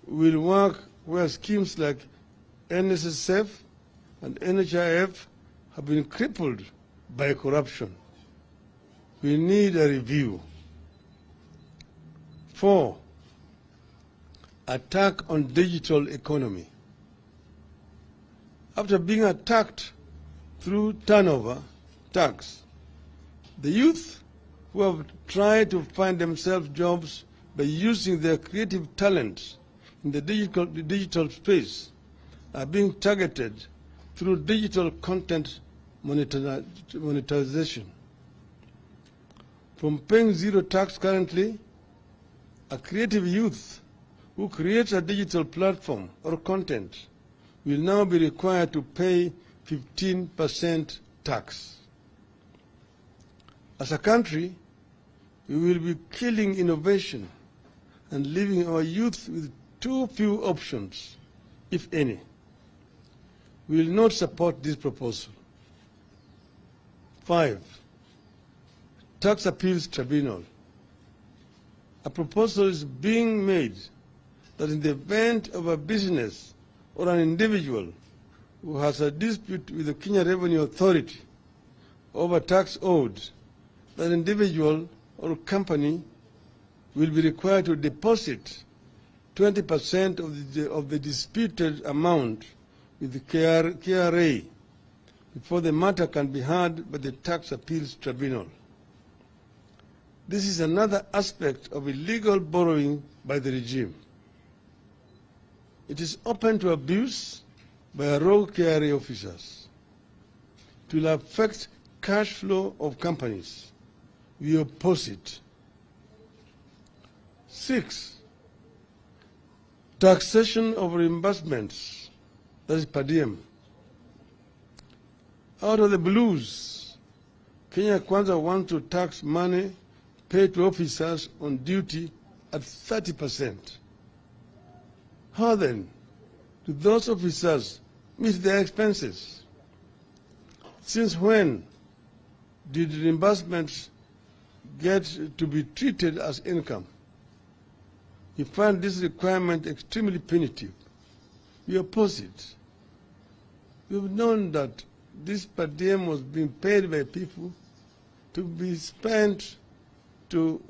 will work where schemes like NSSF and NHIF have been crippled by corruption. We need a review. 4, attack on digital economy. After being attacked through turnover tax, the youth who have tried to find themselves jobs by using their creative talents in the digital space are being targeted through digital content monetization. From paying zero tax currently, a creative youth who creates a digital platform or content will now be required to pay 15% tax. As a country, we will be killing innovation and leaving our youth with too few options, if any. We will not support this proposal. 5, Tax Appeals Tribunal. A proposal is being made that in the event of a business or an individual who has a dispute with the Kenya Revenue Authority over tax owed, that individual or company will be required to deposit 20% of the disputed amount with the KRA before the matter can be heard by the Tax Appeals Tribunal. This is another aspect of illegal borrowing by the regime. It is open to abuse by rogue KRA officers. It will affect cash flow of companies. We oppose it. 6, taxation of reimbursements, that is per diem. Out of the blues, Kenya Kwanza wants to tax money paid to officers on duty at 30%. How then do those officers meet their expenses? Since when did reimbursements get to be treated as income? We find this requirement extremely punitive. We oppose it. We've known that this per diem was being paid by people to be spent to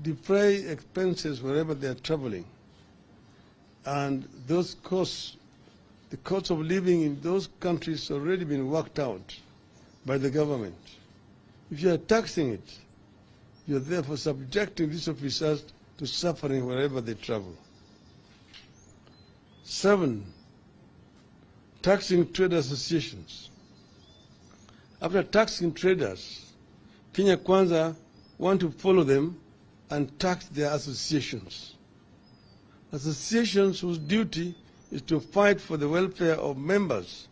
defray expenses wherever they are traveling. And those costs, the cost of living in those countries has already been worked out by the government. If you are taxing it, you are therefore subjecting these officers to suffering wherever they travel. 7, taxing trade associations. After taxing traders, Kenya Kwanza want to follow them and tax their associations. Associations whose duty is to fight for the welfare of members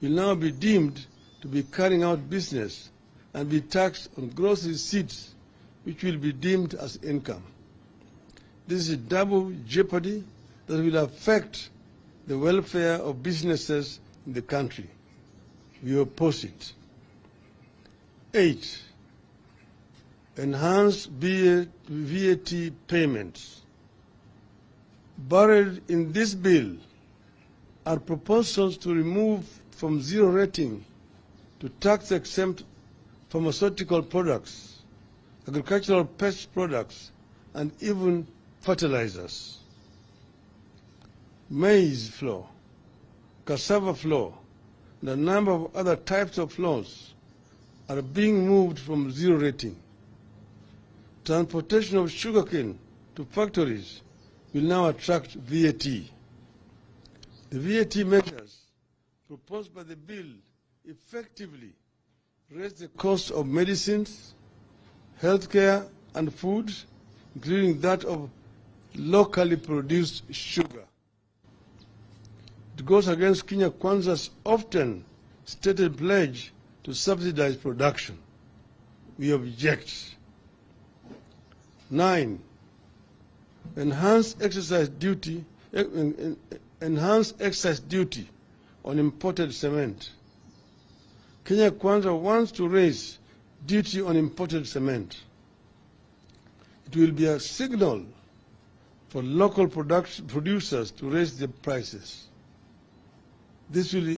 will now be deemed to be carrying out business and be taxed on gross receipts, which will be deemed as income. This is a double jeopardy that will affect the welfare of businesses in the country. We oppose it. 8, enhanced VAT payments. Buried in this bill are proposals to remove from zero rating to tax-exempt pharmaceutical products, agricultural pest products, and even fertilizers. Maize flour, cassava flour, and a number of other types of flours are being moved from zero rating. Transportation of sugarcane to factories will now attract VAT. The VAT measures proposed by the bill effectively raise the cost of medicines, healthcare, and food, including that of locally produced sugar. It goes against Kenya Kwanza's often stated pledge to subsidize production. We object. 9, enhanced excise duty on imported cement. Kenya Kwanza wants to raise duty on imported cement. It will be a signal for local producers to raise their prices. This will